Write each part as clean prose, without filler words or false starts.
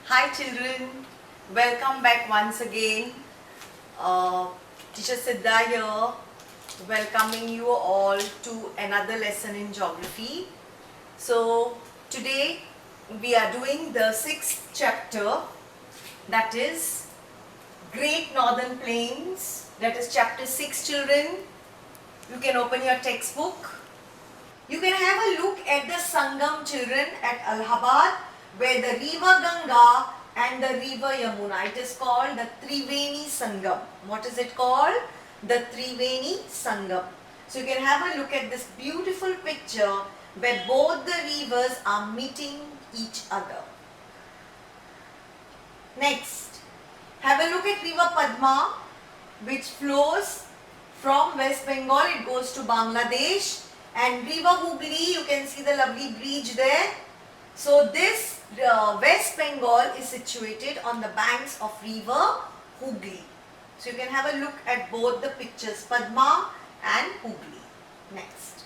Hi children, welcome back once again. Teacher Siddha here, welcoming you all to another lesson in geography. So today we are doing the 6th chapter, that is Great Northern Plains, that is chapter 6 children. You can open your textbook. You can have a look at the Sangam children at Allahabad, where the river Ganga and the river Yamuna. It is called the Triveni Sangam. What is it called? The Triveni Sangam. So you can have a look at this beautiful picture where both the rivers are meeting each other. Next, have a look at river Padma, which flows from West Bengal. It goes to Bangladesh. And river Hooghly, you can see the lovely bridge there. So this West Bengal is situated on the banks of river Hooghly. So you can have a look at both the pictures, Padma and Hooghly. Next.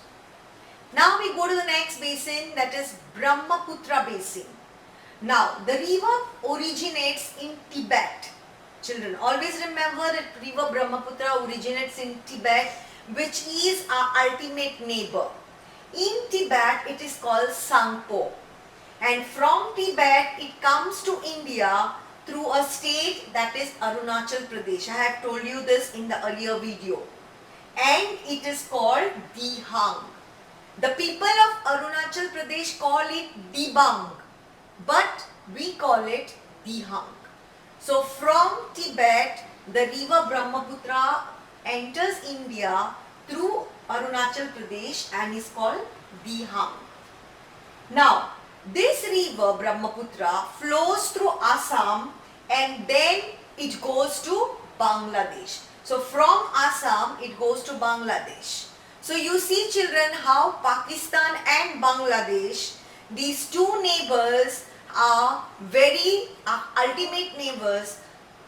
Now we go to the next basin, that is Brahmaputra basin. Now the river originates in Tibet. Children, always remember that river Brahmaputra originates in Tibet, which is our ultimate neighbor. In Tibet, it is called Sangpo. And from Tibet, it comes to India through a state that is Arunachal Pradesh. I have told you this in the earlier video. And it is called Dihang. The people of Arunachal Pradesh call it Dibang, but we call it Dihang. So from Tibet, the river Brahmaputra enters India through Arunachal Pradesh and is called Dihang. Now, this river Brahmaputra flows through Assam and then it goes to Bangladesh. So from Assam, it goes to Bangladesh. So you see children how Pakistan and Bangladesh, these two neighbors are very ultimate neighbors.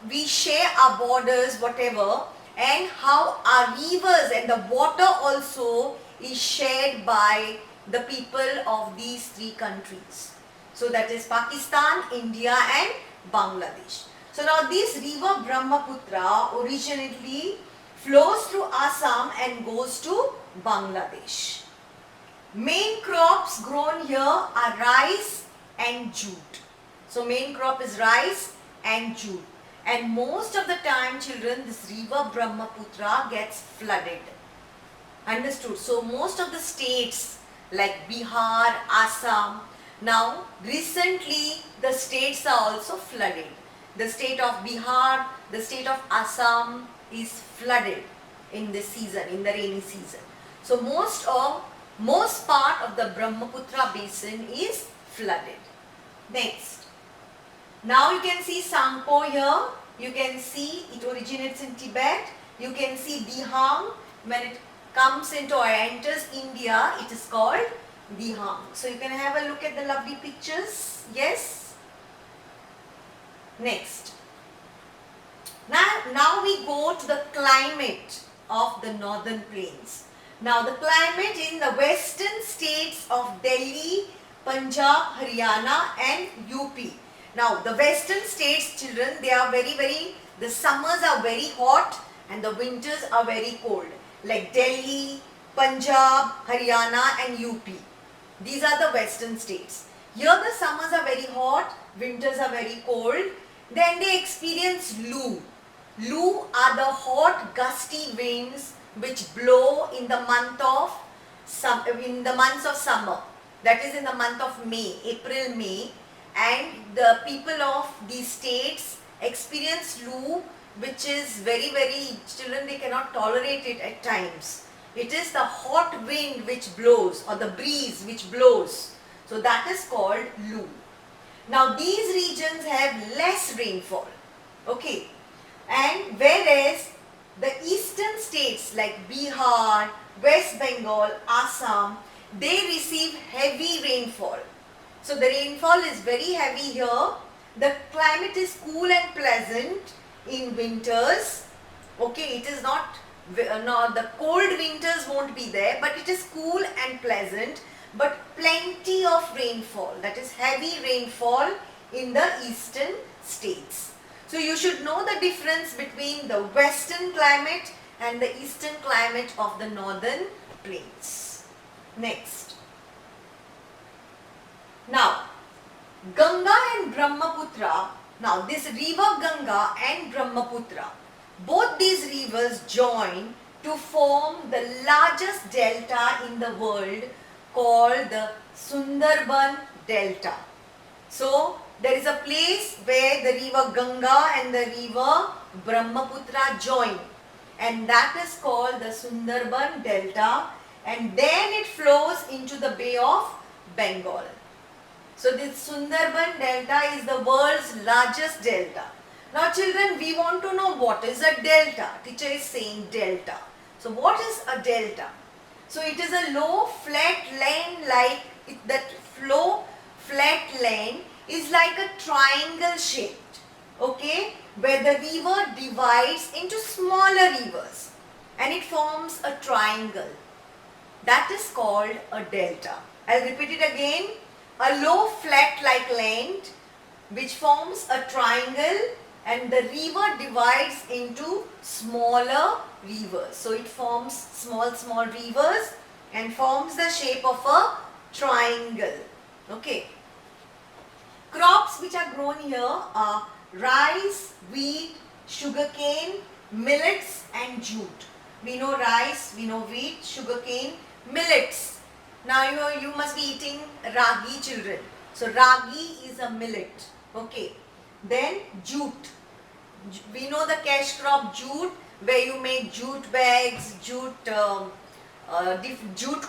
We share our borders, whatever, and how our rivers and the water also is shared by the people of these three countries. So that is Pakistan, India and Bangladesh. So now this river Brahmaputra originally flows through Assam and goes to Bangladesh. Main crops grown here are rice and jute. So main crop is rice and jute. And most of the time children, this river Brahmaputra gets flooded. Understood? So most of the states like Bihar, Assam, now recently the states are also flooded. The state of Bihar, the state of Assam is flooded in this season, in the rainy season. So most part of the Brahmaputra basin is flooded. Next. Now you can see Sangpo here. You can see it originates in Tibet. You can see Dihang. When it comes into or enters India, it is called Dihang. So you can have a look at the lovely pictures. Yes. Next. Now we go to the climate of the northern plains. Now the climate in the western states of Delhi, Punjab, Haryana and UP. Now the western states children, they are the summers are very hot and the winters are very cold. Like Delhi, Punjab, Haryana and UP. These are the western states. Here the summers are very hot, winters are very cold. Then they experience Lu. Lu are the hot gusty winds which blow in the months of summer. That is in the month of May, April, May. And the people of these states experience Lu, which is children, they cannot tolerate it at times. It is the hot wind which blows or the breeze which blows. So that is called Lu. Now these regions have less rainfall. Okay. And whereas the eastern states like Bihar, West Bengal, Assam, they receive heavy rainfall. So the rainfall is very heavy here. The climate is cool and pleasant in winters. Okay, it is not the cold winters won't be there, but it is cool and pleasant, but plenty of rainfall, that is heavy rainfall in the eastern states. So you should know the difference between the western climate and the eastern climate of the northern plains. Next. Now, Ganga and Brahmaputra, now this river Ganga and Brahmaputra, both these rivers join to form the largest delta in the world called the Sundarban Delta. So, there is a place where the river Ganga and the river Brahmaputra join, and that is called the Sundarban Delta, and then it flows into the Bay of Bengal. So this Sundarban Delta is the world's largest delta. Now children, we want to know what is a delta. Teacher is saying delta. So what is a delta? So it is a low flat land that flow flat land is like a triangle shaped, okay, where the river divides into smaller rivers and it forms a triangle. That is called a delta. I'll repeat it again. A low flat like land which forms a triangle and the river divides into smaller rivers. So it forms small rivers and forms the shape of a triangle. Okay. Crops which are grown here are rice, wheat, sugarcane, millets and jute. We know rice, we know wheat, sugarcane, millets. Now you must be eating ragi, children. So ragi is a millet. Okay. Then jute. We know the cash crop jute, where you make jute bags, jute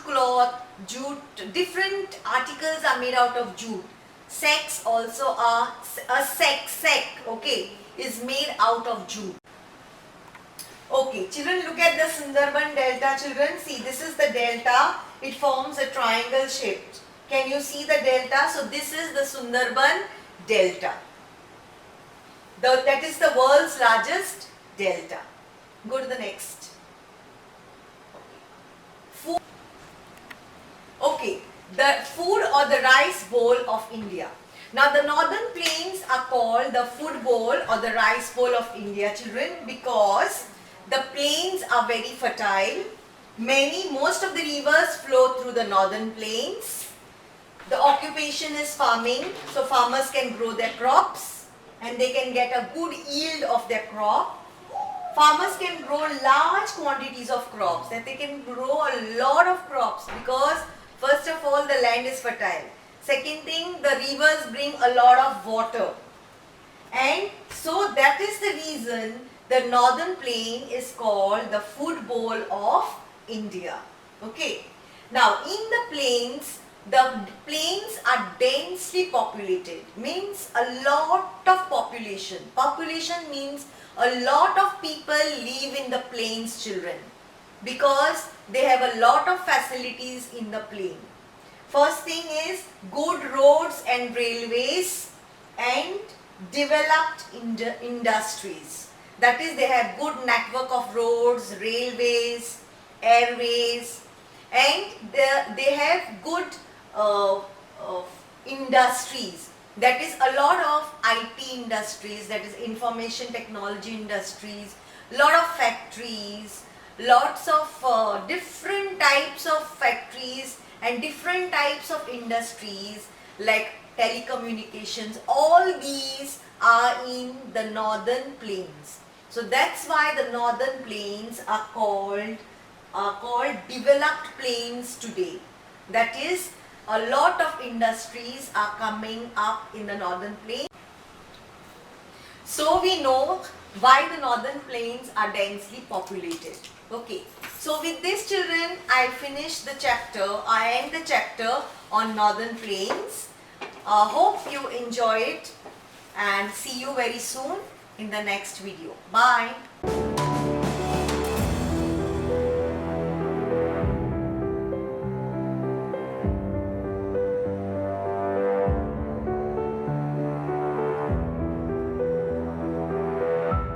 cloth, jute, different articles are made out of jute. Sacks also are, a sack, okay, is made out of jute. Okay, children, look at the Sundarban Delta, children. See, this is the delta. It forms a triangle shape. Can you see the delta? So this is the Sundarban Delta. That is the world's largest delta. Go to the next. Food. Okay, the food or the rice bowl of India. Now the northern plains are called the food bowl or the rice bowl of India, children, because the plains are very fertile. Most of the rivers flow through the northern plains. The occupation is farming, so farmers can grow their crops and they can get a good yield of their crop. Farmers can grow large quantities of crops, that they can grow a lot of crops because first of all the land is fertile. Second thing, the rivers bring a lot of water, and so that is the reason the northern plain is called the food bowl of India. Okay. Now in the plains are densely populated, means a lot of population. Population means a lot of people live in the plains, children, because they have a lot of facilities in the plain. First thing is good roads and railways and developed industries. That is, they have good network of roads, railways, airways, and they have good industries. That is a lot of IT industries, that is information technology industries, lot of factories, lots of different types of factories and different types of industries like telecommunications. All these are in the northern plains. So that's why the northern plains are called developed plains today. That is, a lot of industries are coming up in the northern plains. So we know why the northern plains are densely populated. Okay, so with this, children, I finish the chapter. I end the chapter on northern plains. Hope you enjoy it and see you very soon in the next video. Bye.